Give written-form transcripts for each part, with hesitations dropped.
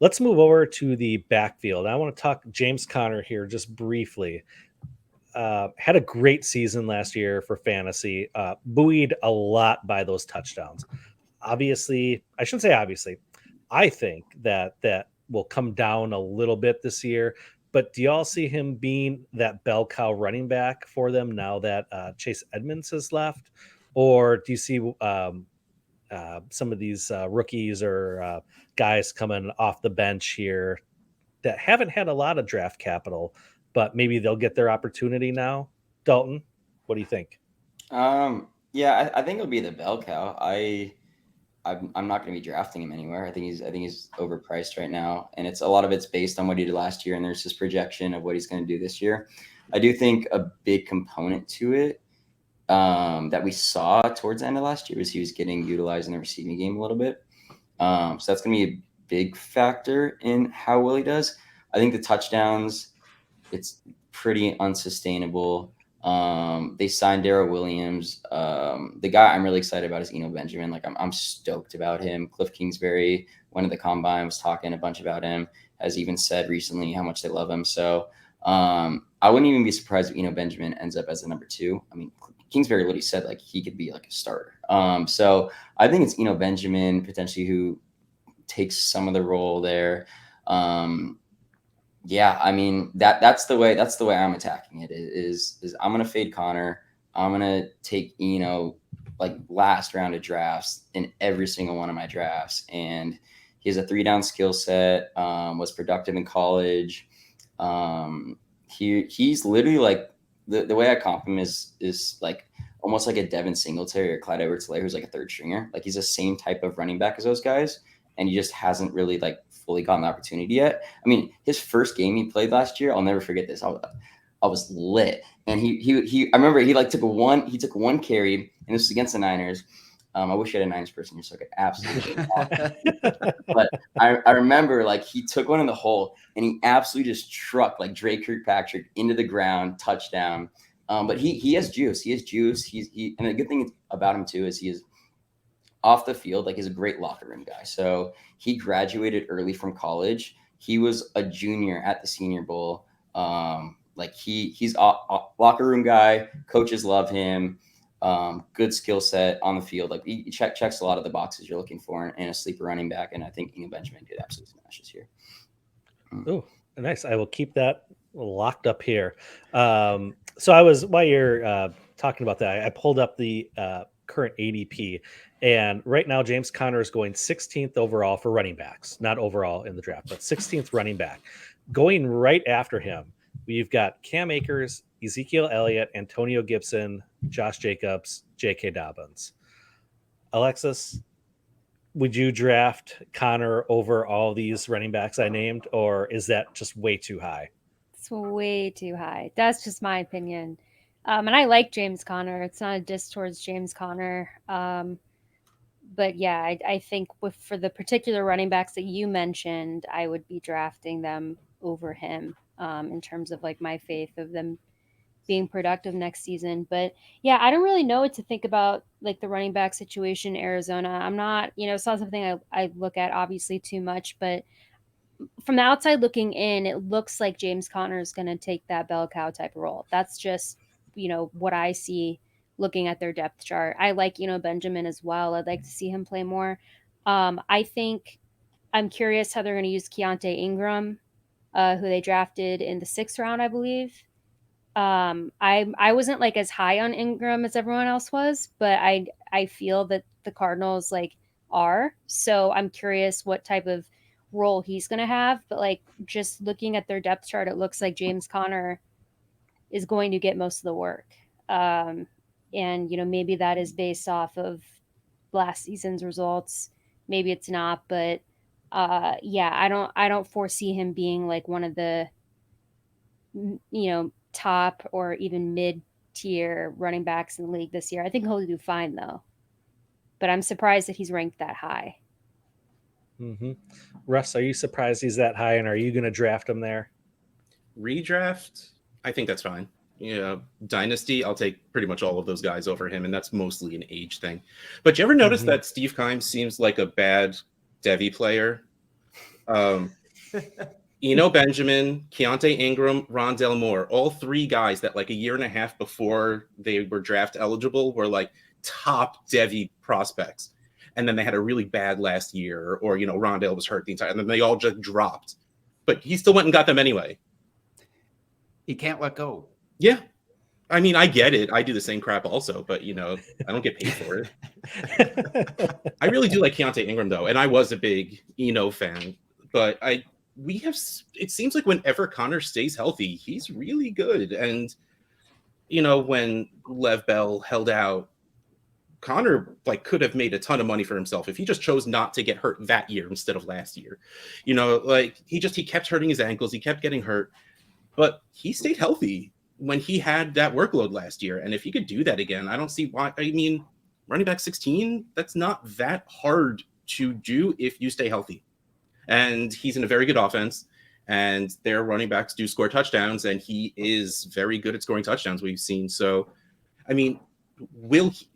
Let's move over to the backfield. I want to talk James Conner here just briefly. Had a great season last year for fantasy, buoyed a lot by those touchdowns. Obviously, I shouldn't say obviously. I think that will come down a little bit this year. But do y'all see him being that bell cow running back for them now that Chase Edmonds has left? Or do you see some of these rookies or guys coming off the bench here that haven't had a lot of draft capital, but maybe they'll get their opportunity now? Dalton, what do you think? Yeah, I think it'll be the bell cow. I'm not going to be drafting him anywhere. I think he's overpriced right now, and a lot of it's based on what he did last year, and there's this projection of what he's going to do this year. I do think a big component to it that we saw towards the end of last year was he was getting utilized in the receiving game a little bit. So that's going to be a big factor in how well he does. I think the touchdowns, it's pretty unsustainable. They signed Darrell Williams. The guy I'm really excited about is Eno Benjamin. Like I'm stoked about him. Cliff Kingsbury, one of the combine, was talking a bunch about him. Has even said recently how much they love him. So I wouldn't even be surprised if Eno Benjamin ends up as the number 2. I mean, Kingsbury literally said like he could be like a starter. So I think it's Eno Benjamin potentially who takes some of the role there. Yeah, I mean that's the way I'm attacking it. Is I'm gonna fade Connor. I'm gonna take like last round of drafts in every single one of my drafts, and he has a 3-down skill set. Was productive in college. He's literally like the way I comp him is like almost like a Devin Singletary or Clyde Edwards-Helaire who's like a third stringer. Like he's the same type of running back as those guys, and he just hasn't really like fully gotten the opportunity yet. I mean, his first game he played last year, I'll never forget this. I was lit, and he I remember he took one carry, and this was against the Niners. I wish I had a Niners person here so I could absolutely. But I remember like he took one in the hole and he absolutely just trucked like Drake Kirkpatrick into the ground, touchdown. But he has juice. He has juice. And the good thing about him too is he is off the field, like he's a great locker room guy. So he graduated early from college. He was a junior at the Senior Bowl. Like he's a locker room guy. Coaches love him. Good skill set on the field. Like he checks a lot of the boxes you're looking for in a sleeper running back. And I think Eno Benjamin did absolutely smash this year. Oh, nice. I will keep that locked up here. So while you're talking about that, I pulled up the current ADP, and right now James Conner is going 16th overall for running backs, not overall in the draft, but 16th running back. Going right after him, we've got Cam Akers, Ezekiel Elliott, Antonio Gibson, Josh Jacobs, J.K. Dobbins. Alexis, would you draft Connor over all these running backs I named, or is that just way too high? It's way too high. That's just my opinion. And I like James Conner. It's not a diss towards James Conner. But yeah, I think for the particular running backs that you mentioned, I would be drafting them over him in terms of like my faith of them being productive next season. But yeah, I don't really know what to think about like the running back situation in Arizona. I'm not, it's not something I look at obviously too much, but from the outside looking in, it looks like James Conner is going to take that bell cow type of role. That's just, what I see looking at their depth chart. I like, Benjamin as well. I'd like to see him play more. I think I'm curious how they're going to use Keontae Ingram, who they drafted in the 6th round, I believe. I wasn't like as high on Ingram as everyone else was, but I feel that the Cardinals like are. So I'm curious what type of role he's going to have. But like just looking at their depth chart, it looks like James Conner is going to get most of the work. And maybe that is based off of last season's results. Maybe it's not, but yeah, I don't foresee him being like one of the top or even mid-tier running backs in the league this year. I think he'll do fine though, but I'm surprised that he's ranked that high. Mm-hmm. Russ, are you surprised he's that high, and are you going to draft him there? Redraft, I think that's fine. Dynasty, I'll take pretty much all of those guys over him, and that's mostly an age thing. But you ever notice that Steve Keim seems like a bad Devy player? Benjamin, Keontae Ingram, Rondell Moore, all three guys that like a year and a half before they were draft eligible were like top Devy prospects. And then they had a really bad last year, or, Rondell was hurt the entire, and then they all just dropped. But he still went and got them anyway. He can't let go. Yeah. I mean, I get it. I do the same crap also, but, I don't get paid for it. I really do like Keontae Ingram, though, and I was a big fan. But it seems like whenever Connor stays healthy, he's really good. And, when Lev Bell held out, Connor could have made a ton of money for himself if he just chose not to get hurt that year instead of last year. He kept hurting his ankles, he kept getting hurt, but he stayed healthy when he had that workload last year. And if he could do that again, I don't see why. I mean, running back 16, that's not that hard to do if you stay healthy. And he's in a very good offense, and their running backs do score touchdowns, and he is very good at scoring touchdowns, we've seen. So, I mean,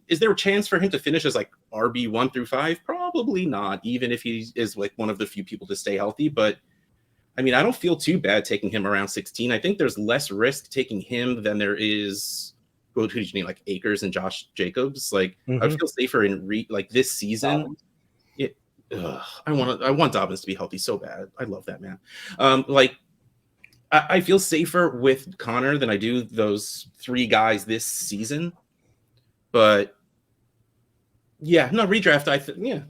is there a chance for him to finish as RB 1 through 5? Probably not, even if he is one of the few people to stay healthy. But I mean, I don't feel too bad taking him around 16. I think there's less risk taking him than there is. Who did you mean, Akers and Josh Jacobs? I feel safer in this season. I want Dobbins to be healthy so bad. I love that man. I feel safer with Connor than I do those three guys this season. But yeah, no redraft.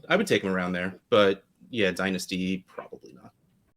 I would take him around there. But yeah, dynasty probably